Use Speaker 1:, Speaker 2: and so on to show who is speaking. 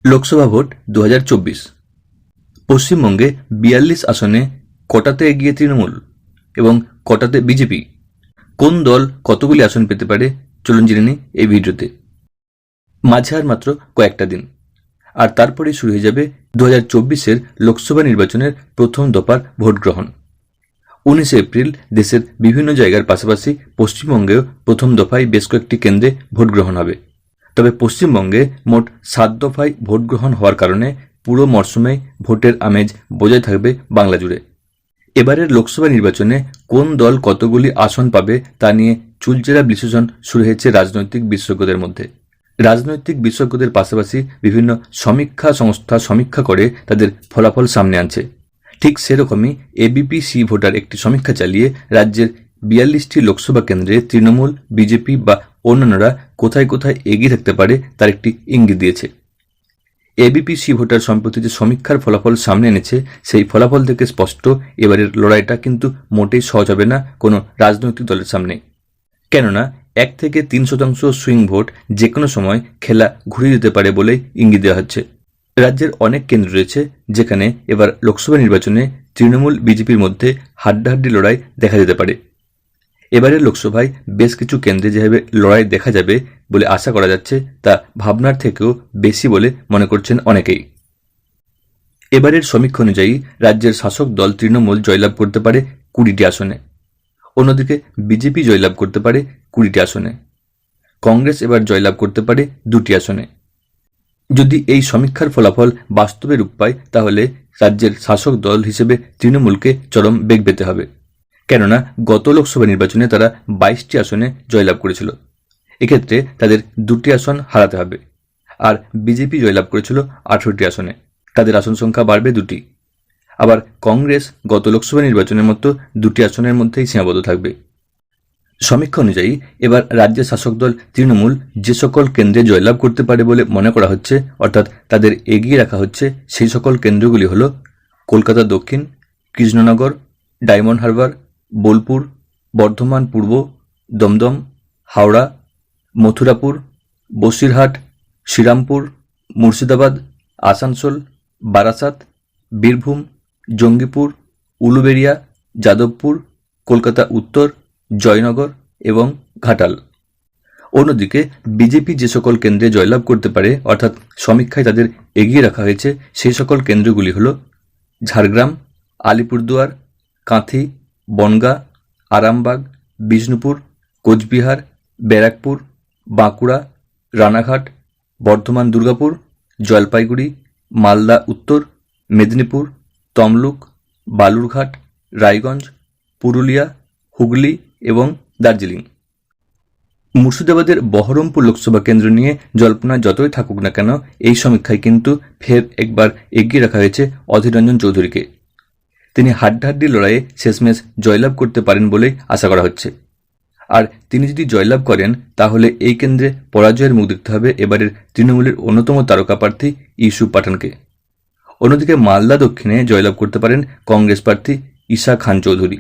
Speaker 1: Lok Sabha vote 2024। পশ্চিমবঙ্গে 42 আসনে কটাতে এগিয়ে তৃণমূল এবং কটাতে বিজেপি? কোন দল কতগুলি আসন পেতে পারে চলুন জেনে নিই এই ভিডিওতে। মাঝে আর মাত্র কয়েকটা দিন, আর তারপরেই শুরু হয়ে যাবে 2024-এর লোকসভা নির্বাচনের প্রথম দফার ভোট গ্রহণ। 19 এপ্রিল দেশের বিভিন্ন জায়গার পাশাপাশি পশ্চিমবঙ্গেও প্রথম দফায় বেশ কয়েকটি কেন্দ্রে ভোট গ্রহণ হবে। তবে পশ্চিমবঙ্গে মোট 7 দফায় ভোট গ্রহণ হওয়ার কারণে পুরো মরশুমেই ভোটের আমেজ বজায় থাকবে বাংলা জুড়ে। এবারের লোকসভা নির্বাচনে কোন দল কতগুলি আসন পাবে তা নিয়ে চুলচেরা বিশ্লেষণ শুরু হয়েছে রাজনৈতিক বিশেষজ্ঞদের মধ্যে। রাজনৈতিক বিশেষজ্ঞদের পাশাপাশি বিভিন্ন সমীক্ষা সংস্থা সমীক্ষা করে তাদের ফলাফল সামনে আনছে। ঠিক সেরকমই এবিপি সি ভোটার একটি সমীক্ষা চালিয়ে রাজ্যের 42টি লোকসভা কেন্দ্রে তৃণমূল, বিজেপি বা অন্যান্যরা কোথায় কোথায় এগিয়ে থাকতে পারে তার একটি ইঙ্গিত দিয়েছে। এবিপি সি ভোটার সম্প্রতি যে সমীক্ষার ফলাফল সামনে এনেছে সেই ফলাফল থেকে স্পষ্ট এবারের লড়াইটা কিন্তু মোটেই সহজ হবে না কোনো রাজনৈতিক দলের সামনে। কেননা 1 থেকে 3% সুইং ভোট যে কোনো সময় খেলা ঘুরিয়ে দিতে পারে বলেই ইঙ্গিত দেওয়া হচ্ছে। রাজ্যের অনেক কেন্দ্র রয়েছে যেখানে এবার লোকসভা নির্বাচনে তৃণমূল বিজেপির মধ্যে হাড্ডাহাড্ডি লড়াই দেখা যেতে পারে। এবারের লোকসভায় বেশ কিছু কেন্দ্রে যেভাবে লড়াই দেখা যাবে বলে আশা করা যাচ্ছে তা ভাবনার থেকেও বেশি বলে মনে করছেন অনেকেই। এবারের সমীক্ষা অনুযায়ী রাজ্যের শাসক দল তৃণমূল জয়লাভ করতে পারে 20টি আসনে, অন্যদিকে বিজেপি জয়লাভ করতে পারে 20টি আসনে, কংগ্রেস এবার জয়লাভ করতে পারে 2টি আসনে। যদি এই সমীক্ষার ফলাফল বাস্তবে রূপ পায় তাহলে রাজ্যের শাসক দল হিসেবে তৃণমূলকে চরম বেগ পেতে হবে। কেননা গত লোকসভা নির্বাচনে তারা 22টি আসনে জয়লাভ করেছিল, এক্ষেত্রে তাদের 2টি আসন হারাতে হবে। আর বিজেপি জয়লাভ করেছিল 18টি আসনে, তাদের আসন সংখ্যা বাড়বে 2টি। আবার কংগ্রেস গত লোকসভা নির্বাচনের মতো 2টি আসনের মধ্যেই সীমাবদ্ধ থাকবে। সমীক্ষা অনুযায়ী এবার রাজ্যের শাসক দল তৃণমূল যে সকল কেন্দ্রে জয়লাভ করতে পারে বলে মনে করা হচ্ছে, অর্থাৎ তাদের এগিয়ে রাখা হচ্ছে, সেই সকল কেন্দ্রগুলি হল কলকাতা দক্ষিণ, কৃষ্ণনগর, ডায়মন্ড হারবার, বোলপুর, বর্ধমান পূর্ব, দমদম, হাওড়া, মথুরাপুর, বসিরহাট, শ্রীরামপুর, মুর্শিদাবাদ, আসানসোল, বারাসাত, বীরভূম, জঙ্গিপুর, উলুবেড়িয়া, যাদবপুর, কলকাতা উত্তর, জয়নগর এবং ঘাটাল। অন্যদিকে বিজেপি যে সকল কেন্দ্রে জয়লাভ করতে পারে, অর্থাৎ সমীক্ষায় তাদের এগিয়ে রাখা হয়েছে, সেই সকল কেন্দ্রগুলি হল ঝাড়গ্রাম, আলিপুরদুয়ার, কাঁথি, বনগাঁ, আরামবাগ, বিষ্ণুপুর, কোচবিহার, ব্যারাকপুর, বাঁকুড়া, রানাঘাট, বর্ধমান দুর্গাপুর, জলপাইগুড়ি, মালদা উত্তর, মেদিনীপুর, তমলুক, বালুরঘাট, রায়গঞ্জ, পুরুলিয়া, হুগলি এবং দার্জিলিং। মুর্শিদাবাদের বহরমপুর লোকসভা কেন্দ্র নিয়ে জল্পনা যতই থাকুক না কেন, এই সমীক্ষায় কিন্তু ফের একবার এগিয়ে রাখা হয়েছে অধীর রঞ্জন চৌধুরীকে। তিনি হাড্ডাহাড্ডি লড়াইয়ে শেষমেশ জয়লাভ করতে পারেন বলেই আশা করা হচ্ছে। আর তিনি যদি জয়লাভ করেন তাহলে এই কেন্দ্রে পরাজয়ের মুখ দেখতে হবে এবারের তৃণমূলের অন্যতম তারকা প্রার্থী ইউসুফ পাঠানকে। অন্যদিকে মালদা দক্ষিণে জয়লাভ করতে পারেন কংগ্রেস প্রার্থী ঈশা খান চৌধুরী।